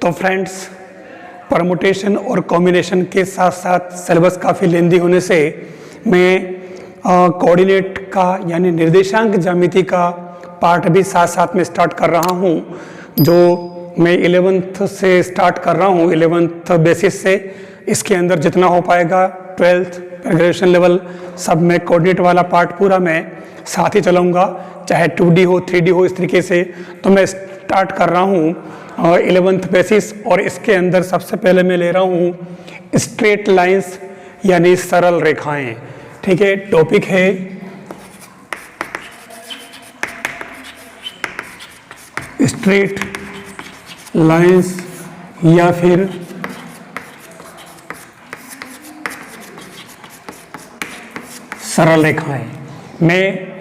तो friends, permutation और combination के साथ साथ सिलेबस काफ़ी लेंदी होने से मैं कोऑर्डिनेट का यानी निर्देशांक ज्यामिति का पार्ट भी साथ साथ में स्टार्ट कर रहा हूँ, जो मैं 11th से स्टार्ट कर रहा हूँ, 11th बेसिस से। इसके अंदर जितना हो पाएगा 12th ग्रेजुएशन लेवल सब में कोऑर्डिनेट वाला पार्ट पूरा मैं साथ ही चलाऊँगा, चाहे 2D हो 3D हो, इस तरीके से। तो मैं स्टार्ट कर रहा हूँ 11th बेसिस, और इसके अंदर सबसे पहले मैं ले रहा हूँ स्ट्रेट लाइंस यानी सरल रेखाएं। ठीक है, टॉपिक है स्ट्रेट लाइंस या फिर सरल रेखाएं। मैं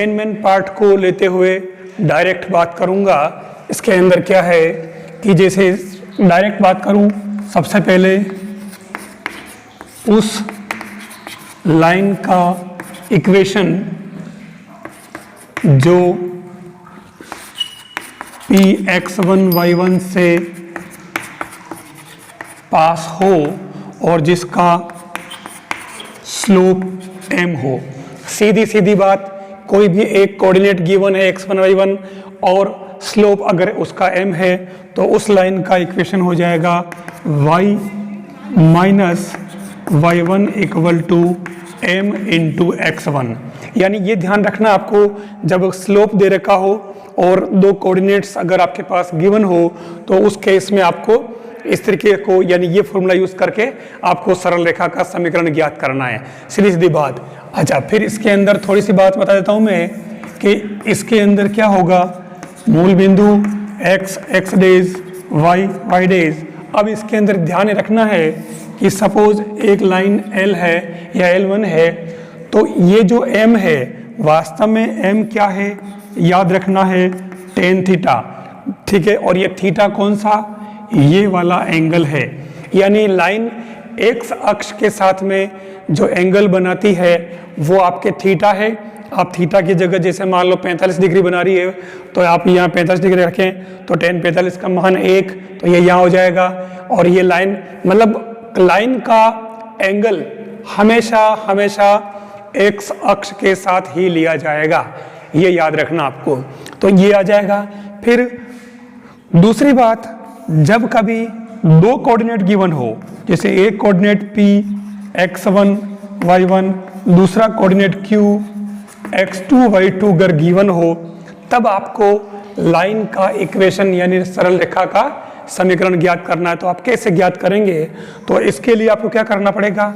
मेन पार्ट को लेते हुए डायरेक्ट बात करूंगा। इसके अंदर क्या है कि जैसे डायरेक्ट बात करूं, सबसे पहले उस लाइन का इक्वेशन जो Px1 y1 से पास हो और जिसका स्लोप m हो। सीधी सीधी बात, कोई भी एक कोऑर्डिनेट गिवन है x1 y1 और स्लोप अगर उसका m है तो उस लाइन का इक्वेशन हो जाएगा y minus y1 equal to m into x1। यानी ये ध्यान रखना आपको, जब स्लोप दे रखा हो और दो कोऑर्डिनेट्स अगर आपके पास गिवन हो तो उस केस में आपको इस तरीके को यानी ये फॉर्मूला यूज करके आपको सरल रेखा का समीकरण ज्ञात करना है। सीधी सीधी बात। अच्छा, फिर इसके अंदर थोड़ी सी बात बता देता हूं मैं कि इसके अंदर क्या होगा, मूल बिंदु x x days y y days. अब इसके अंदर ध्यान रखना है कि सपोज एक लाइन L है या L1 है, तो ये जो m है वास्तव में m क्या है याद रखना है, tan थीटा। ठीक है, और ये थीटा कौन सा, ये वाला एंगल है। यानी लाइन x अक्ष के साथ में जो एंगल बनाती है वो आपके थीटा है। आप थीटा की जगह जैसे मान लो 45 डिग्री बना रही है तो आप यहाँ 45 डिग्री रखें तो tan 45 का मान 1, तो ये यहाँ हो जाएगा। और ये लाइन मतलब लाइन का एंगल हमेशा हमेशा x अक्ष के साथ ही लिया जाएगा, ये याद रखना आपको। तो ये आ जाएगा। फिर दूसरी बात, जब कभी दो कोऑर्डिनेट गिवन हो, जैसे एक कोऑर्डिनेट p x1 y1, दूसरा कोऑर्डिनेट q x2 y2 अगर गिवन हो, तब आपको लाइन का इक्वेशन यानी सरल रेखा का समीकरण ज्ञात करना है। तो आप कैसे ज्ञात करेंगे, तो इसके लिए आपको क्या करना पड़ेगा,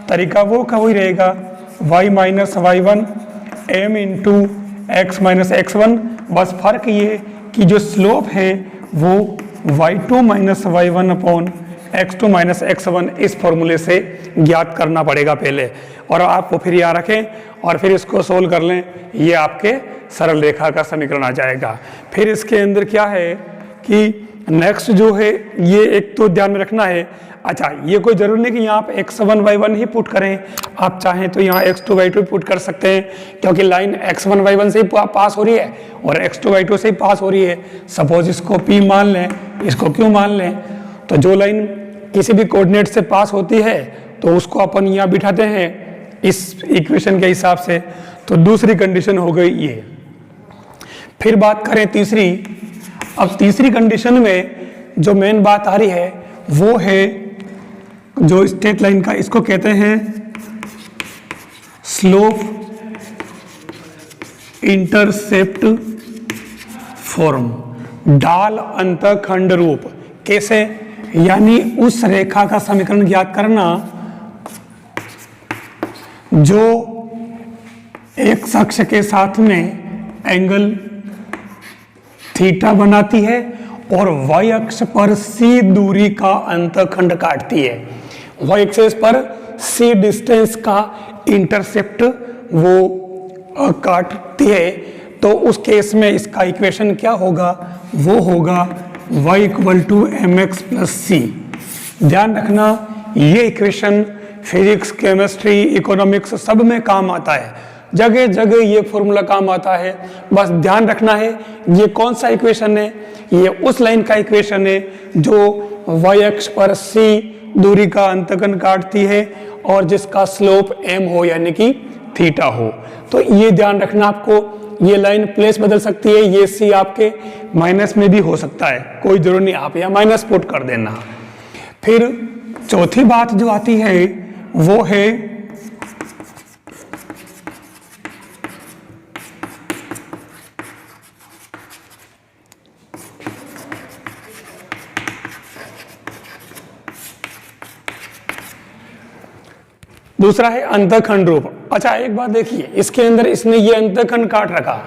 तरीका वो का वही रहेगा, y minus y1 m into x minus x1। बस फर्क ये कि जो स्लोप है वो y2 minus y1 upon x2 minus x1 इस फॉर्मूले से ज्ञात करना पड़ेगा पहले, और आपको फिर यहाँ रखें और फिर इसको सोल्व कर लें, ये आपके सरल रेखा का समीकरण आ जाएगा। फिर इसके अंदर क्या है कि नेक्स्ट जो है ये एक तो ध्यान में रखना है। अच्छा, ये कोई जरूरी नहीं कि यहाँ आप x1 y1 ही पुट करें, आप चाहें तो यहाँ x2 y2 पुट कर सकते हैं, क्योंकि लाइन x1 y1 से ही पास हो रही है और x2 y2 से ही पास हो रही है। सपोज इसको p मान लें, इसको q मान लें, तो जो लाइन किसी भी कोऑर्डिनेट से पास होती है तो उसको अपन यहाँ बिठाते हैं इस इक्वेशन के हिसाब से। तो दूसरी कंडीशन हो गई ये। फिर बात करें तीसरी। अब तीसरी कंडीशन में जो मेन बात आ रही है वो है जो स्ट्रेट लाइन का, इसको कहते हैं स्लोप इंटरसेप्ट फॉर्म, ढाल अंतःखंड रूप। कैसे, यानी उस रेखा का समीकरण ज्ञात करना जो एक अक्ष के साथ में एंगल थीटा बनाती है और y अक्ष पर c दूरी का अंतःखंड काटती है। y एक्सिस पर c डिस्टेंस का इंटरसेप्ट वो काटती है। तो उस केस में इसका इक्वेशन क्या होगा, वो होगा y equal to mx plus c। ध्यान रखना ये इक्वेशन फिजिक्स, केमिस्ट्री, इकोनॉमिक्स सब में काम आता है। जगह जगह ये फॉर्मूला काम आता है। बस ध्यान रखना है ये कौन सा इक्वेशन है, ये उस लाइन का इक्वेशन है जो y अक्ष पर c दूरी का अंतःखंड काटती है और जिसका स्लोप m हो यानी कि थीटा हो। तो ये ध्यान रखना आपको, ये लाइन प्लेस बदल सकती है, ये c आपके माइनस में भी हो सकता है, कोई जरूर नहीं आप यहाँ माइनस पुट कर देना। फिर चौथी बात जो आती है वो है दूसरा है अंतःखंड रूप। अच्छा एक बात देखिए, इसके अंदर इसने ये अंतःखंड काट रखा,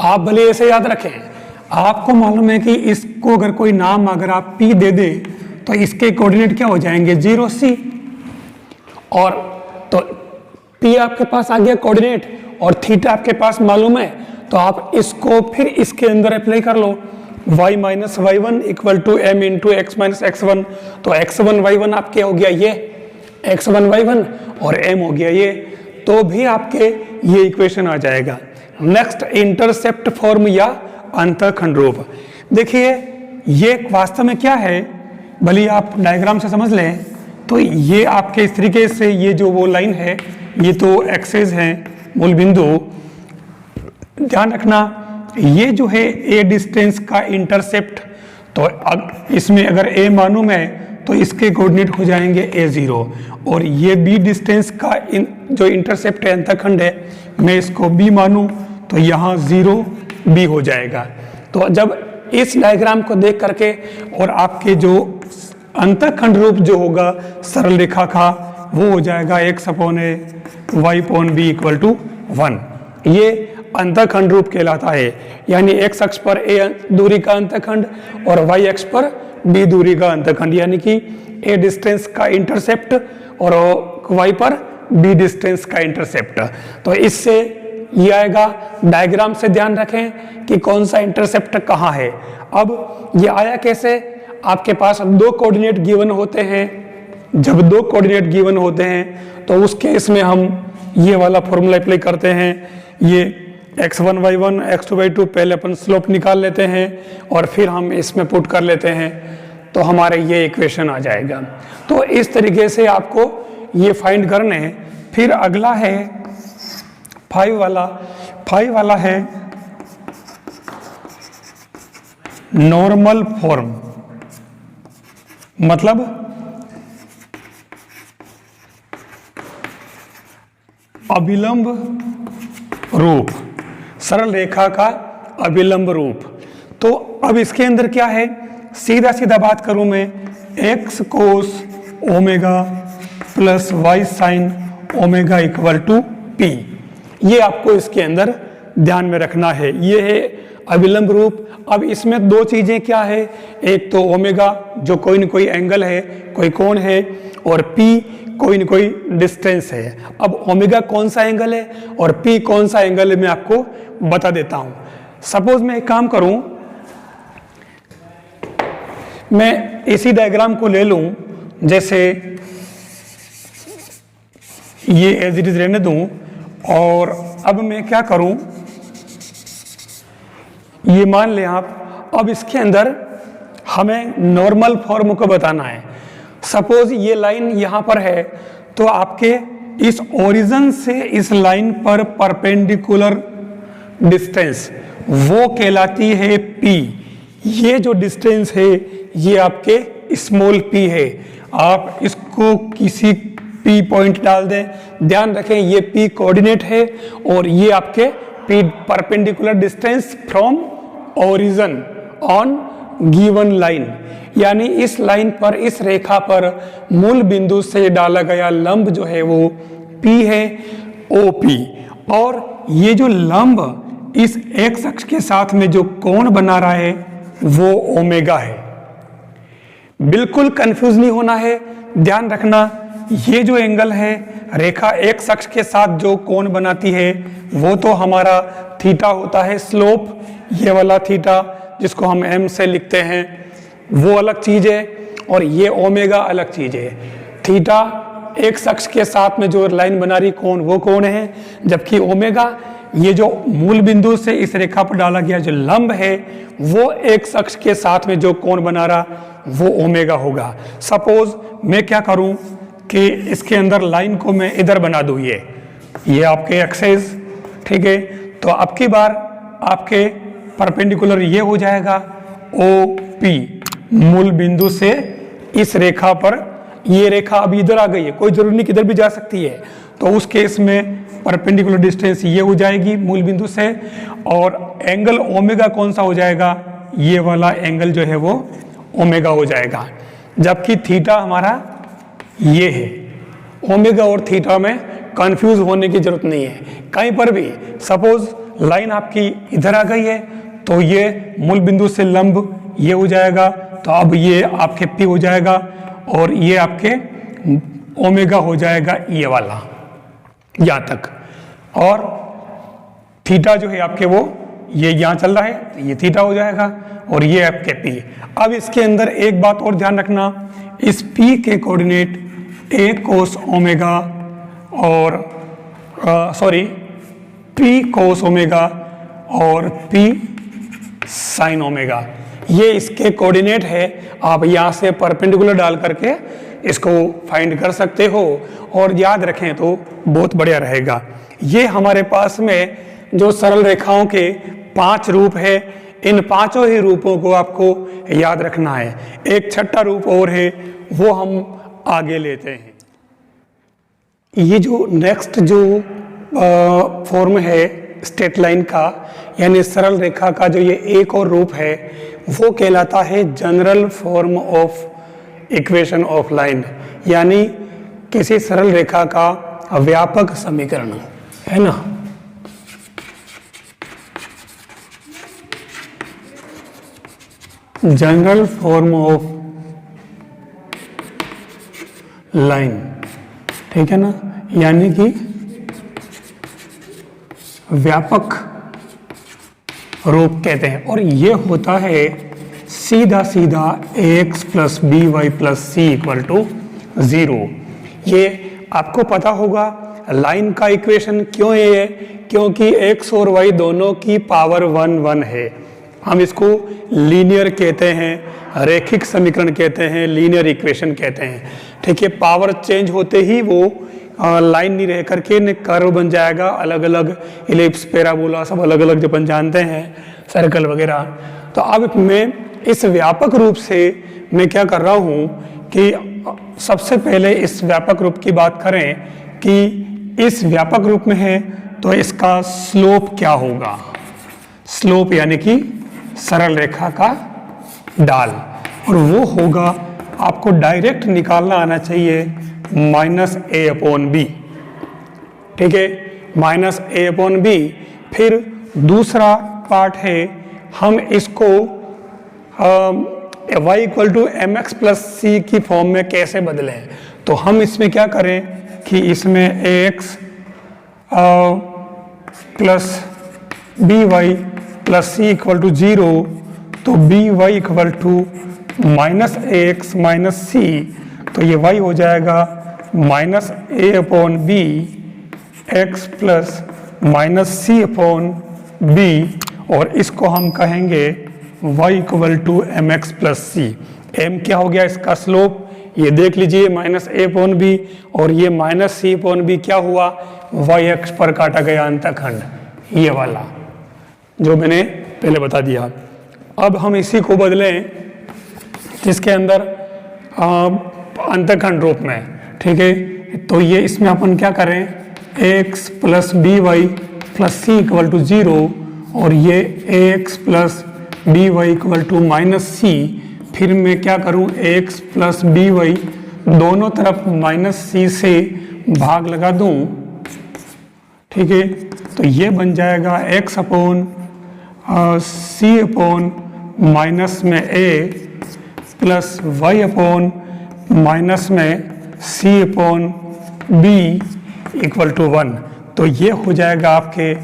आप भले ऐसे याद रखें, आपको मालूम है कि इसको अगर कोई नाम अगर आप P दे दे तो इसके कोऑर्डिनेट क्या हो जाएंगे 0 C, और तो P आपके पास आ गया कोऑर्डिनेट और थीटा आपके पास मालूम है, तो आप इसको फिर इसके अंदर अप्लाई कर लो, y minus y1 equal to m into x minus x1। तो x1 y1 आपके हो गया ये x1 y1 और m हो गया ये, तो भी आपके ये इक्वेशन आ जाएगा। नेक्स्ट इंटरसेप्ट फॉर्म या अंतःखंड रूप। देखिए ये वास्तव में क्या है, भले आप डायग्राम से समझ लें, तो ये आपके इस तरीके से ये जो वो लाइन है ये तो एक्सेस है मूल बिंदु। ध्यान रखना ये जो है a डिस्टेंस का इंटरसेप्ट, तो इसमें अगर a मालूम है तो इसके कोऑर्डिनेट हो जाएंगे a0, और ये b डिस्टेंस का जो इंटरसेप्ट है अंतःखंड है, मैं इसको b मानूं तो यहाँ 0 b हो जाएगा। तो जब इस डायग्राम को देख करके और आपके जो अंतःखंड रूप जो होगा सरल रेखा का वो हो जाएगा x upon a y upon b equal to 1। ये अंतःखंड रूप कहलाता है, यानी x अक्ष पर a दूरी का अंतःखंड और y अक्ष पर b दूरी का अंतःखंड, यानी कि a डिस्टेंस का इंटरसेप्ट और y पर b डिस्टेंस का इंटरसेप्ट। तो इससे ये आएगा, डायग्राम से ध्यान रखें कि कौन सा इंटरसेप्ट कहाँ है। अब ये आया कैसे, आपके पास दो कोऑर्डिनेट गिवन होते हैं, जब दो कोऑर्डिनेट गिवन होते हैं तो उस केस में हम ये वाला फॉर्मूला अप्लाई करते हैं, ये x1 y1 x2 y2 पहले अपन स्लोप निकाल लेते हैं और फिर हम इसमें पुट कर लेते हैं, तो हमारे ये इक्वेशन आ जाएगा। तो इस तरीके से आपको ये फाइंड करने हैं। फिर अगला है 5 वाला है नॉर्मल फॉर्म, मतलब अभिलंब रूप, सरल रेखा का अभिलंब रूप। तो अब इसके अंदर क्या है, सीधा सीधा बात करूं मैं, x cos omega plus y sine omega equal to p, ये आपको इसके अंदर ध्यान में रखना है। ये है अभिलंब रूप। अब इसमें दो चीजें क्या है, एक तो ओमेगा जो कोई न कोई एंगल है, कोई कोण है, और p कोई न कोई डिस्टेंस है। अब ओमेगा कौन सा एंगल है और p कौन सा एंगल है मैं आपको बता देता हूं। सपोज मैं एक काम करूं, मैं इसी डायग्राम को ले लूं, जैसे ये एज इट इज रहने दूं, और अब मैं क्या करूं, ये मान लें आप, अब इसके अंदर हमें नॉर्मल फॉर्म को बताना है। सपोज ये लाइन यहां पर है, तो आपके इस ओरिजिन से इस लाइन पर परपेंडिकुलर डिस्टेंस वो कहलाती है p। ये जो डिस्टेंस है ये आपके स्मॉल p है, आप इसको किसी p पॉइंट डाल दें। ध्यान रखें ये p कोऑर्डिनेट है और ये आपके p perpendicular distance from origin on given line, यानी इस लाइन पर, इस रेखा पर मूल बिंदु से डाला गया लंब जो है वो p है, OP। और ये जो लंब इस x अक्ष के साथ में जो कोण बना रहा है वो ओमेगा है। बिल्कुल कंफ्यूज नहीं होना है, ध्यान रखना ये जो एंगल है रेखा x अक्ष के साथ जो कोण बनाती है वो तो हमारा थीटा होता है, स्लोप ये वाला थीटा जिसको हम m से लिखते हैं वो अलग चीज है, और ये ओमेगा अलग चीज है। थीटा एक शख्स के साथ में जो लाइन बना रही कौन, वो कौन है, जबकि ओमेगा ये जो मूल बिंदु से इस रेखा पर डाला गया जो लंब है वो एक शख्स के साथ में जो कोण बना रहा वो ओमेगा होगा। सपोज मैं क्या करूं कि इसके अंदर लाइन को मैं इधर बना दूं, ये आपके एक्सेस, ठीक है, तो अब की बार आपके परपेंडिकुलर ये हो जाएगा ओ पी, मूल बिंदु से इस रेखा पर, ये रेखा अभी इधर आ गई है, कोई जरूरी नहीं किधर भी जा सकती है, तो उस केस में परपेंडिकुलर डिस्टेंस ये हो जाएगी मूल बिंदु से, और एंगल ओमेगा कौन सा हो जाएगा, ये वाला एंगल जो है वो ओमेगा हो जाएगा, जबकि थीटा हमारा ये है। ओमेगा और थीटा में कंफ्यूज होने की जरूरत नहीं है कहीं पर भी। सपोज लाइन आपकी इधर आ गई है तो ये मूल बिंदु से लंब ये हो जाएगा, तो अब ये आपके पी हो जाएगा और ये आपके ओमेगा हो जाएगा ये वाला यहाँ तक, और थीटा जो है आपके वो ये यहाँ चल रहा है तो ये थीटा हो जाएगा और ये आपके पी। अब इसके अंदर एक बात और ध्यान रखना, इस पी के कोऑर्डिनेट ए कोस ओमेगा और पी कोस ओमेगा और पी साइन ओमेगा, ये इसके कोऑर्डिनेट है। आप यहाँ से परपेंडिकुलर डाल करके इसको फाइंड कर सकते हो और याद रखें तो बहुत बढ़िया रहेगा। ये हमारे पास में जो सरल रेखाओं के 5 रूप है, इन पांचों ही रूपों को आपको याद रखना है। एक छठा रूप और है वो हम आगे लेते हैं। ये जो नेक्स्ट जो फॉर्म है स्ट्रेट लाइन का, यानी सरल रेखा का जो ये एक और रूप है वो कहलाता है general form of equation of line, यानी किसी सरल रेखा का व्यापक समीकरण, है ना। जनरल फॉर्म ऑफ लाइन, ठीक है ना, यानी कि व्यापक रूप कहते हैं। और ये होता है सीधा सीधा ax plus B y plus C equal to 0। ये आपको पता होगा लाइन का इक्वेशन क्यों है, क्योंकि x और y दोनों की पावर 1 1 है। हम इसको लीनियर कहते हैं, रैखिक समीकरण कहते हैं, लीनियर इक्वेशन कहते हैं, ठीक है। पावर चेंज होते ही वो लाइन नहीं रह करके न कर्व बन जाएगा, अलग अलग इलिप्स, पैराबोला सब अलग अलग जो अपन जानते हैं, सर्कल वगैरह। तो अब मैं इस व्यापक रूप से मैं क्या कर रहा हूँ कि सबसे पहले इस व्यापक रूप की बात करें कि इस व्यापक रूप में है तो इसका स्लोप क्या होगा। स्लोप यानी कि सरल रेखा का ढाल, और वो होगा आपको डायरेक्ट निकालना आना चाहिए माइनस ए अपॉन बी, ठीक है, माइनस ए अपॉन बी। फिर दूसरा पार्ट है हम इसको y equal to M x plus C की फॉर्म में कैसे बदलें। तो हम इसमें क्या करें कि इसमें ax plus B y plus C equal to 0, तो B y equal to minus A x minus C, तो ये y हो जाएगा minus A upon B x plus minus C upon B, और इसको हम कहेंगे y equal to M x plus C. M क्या हो गया इसका स्लोप, ये देख लीजिए माइनस ए अपॉन बी, और ये माइनस सी अपॉन बी क्या हुआ, y एक्स पर काटा गया अंतखंड, ये वाला जो मैंने पहले बता दिया। अब हम इसी को बदलें जिसके अंदर अंतखंड रूप में, ठीक है। तो ये इसमें अपन क्या करें, x plus B y plus C equal to 0, और ये ax plus B y equal to minus C. फिर मैं क्या करूं, ax प्लस बी वाई दोनों तरफ माइनस सी से भाग लगा दूं, ठीक है। तो ये बन जाएगा x upon c upon minus में a plus y upon minus में c upon b equal to 1। तो ये हो जाएगा आपके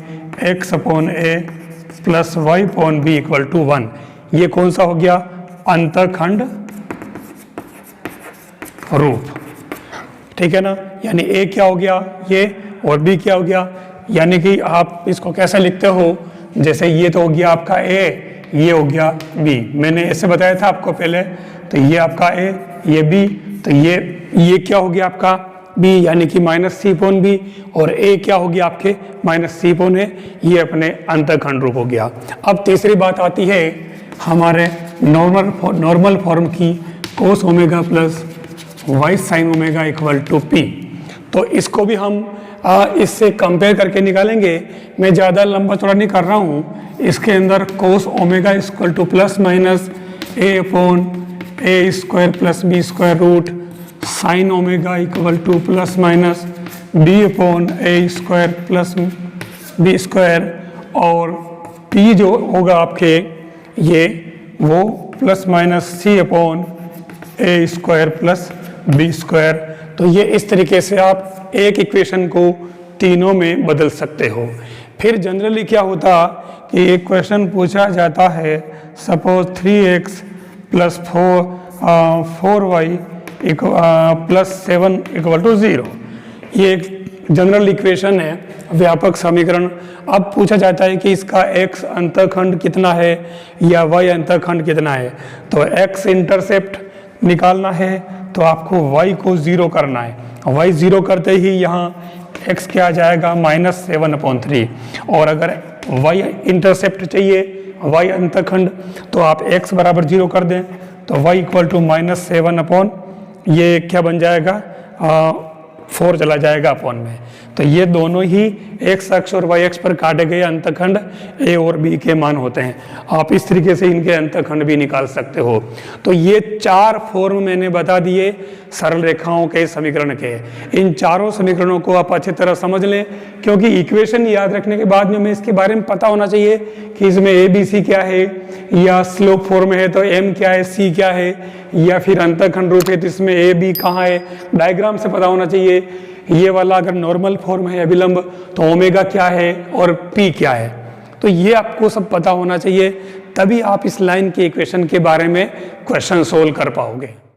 x upon a plus y upon b equal to 1। ये कौन सा हो गया, अंतखंड रूप, ठीक है ना। यानी ए क्या हो गया ये, और बी क्या हो गया, यानी कि आप इसको कैसे लिखते हो, जैसे ये तो हो गया आपका ए, ये हो गया बी, मैंने ऐसे बताया था आपको पहले। तो ये आपका ए, ये बी, तो ये क्या हो गया आपका बी, यानी कि -c/b, और ए क्या हो गया आपके -c/a, ये अपने अंतःखंड रूप हो गया। अब तीसरी बात आती है हमारे नॉर्मल फॉर्म की, cos omega plus y sin omega equal to p। तो इसको भी हम इससे कंपेयर करके निकालेंगे। मैं ज़्यादा लंबा चौड़ा नहीं कर रहा हूँ। इसके अंदर cos omega equal two plus minus a/a² plus b² sin omega equal two plus minus b/a² plus b², और p जो होगा आपके ये वो plus minus c/a² plus b²। तो ये इस तरीके से आप एक इक्वेशन को तीनों में बदल सकते हो। फिर जनरली क्या होता कि एक क्वेश्चन पूछा जाता है, suppose 3x plus 4y plus 7 equal to 0। ये एक जनरल इक्वेशन है, व्यापक समीकरण। अब पूछा जाता है कि इसका x अंतःखंड कितना है या y अंतःखंड कितना है। तो x इंटरसेप्ट निकालना है तो आपको y को 0 करना है। y 0 करते ही यहाँ x क्या आ जाएगा -7/3, और अगर y इंटरसेप्ट चाहिए, y अंतःखंड, तो आप x बराबर 0 कर दें तो y इक्वल टू -7 ये क्या बन जाएगा 4 चला जाएगा अपॉन में। तो ये दोनों ही x अक्ष और y अक्ष पर काटे गए अंतःखंड a और b के मान होते हैं। आप इस तरीके से इनके अंतःखंड भी निकाल सकते हो। तो ये 4 फॉर्म मैंने बता दिए सरल रेखाओं के समीकरण के। इन चारों समीकरणों को आप अच्छी तरह समझ लें, क्योंकि इक्वेशन याद रखने के बाद में हमें इसके बारे में पता होना चाहिए कि इसमें a b c क्या है, या स्लोप फॉर्म है तो m क्या है, c क्या है, या फिर अंतःखंड रूप है तो इसमें a b कहाँ है, डायग्राम से पता होना चाहिए। ये वाला अगर नॉर्मल फॉर्म है अभिलंब तो ओमेगा क्या है और p क्या है। तो ये आपको सब पता होना चाहिए, तभी आप इस लाइन के इक्वेशन के बारे में क्वेश्चन सोल्व कर पाओगे।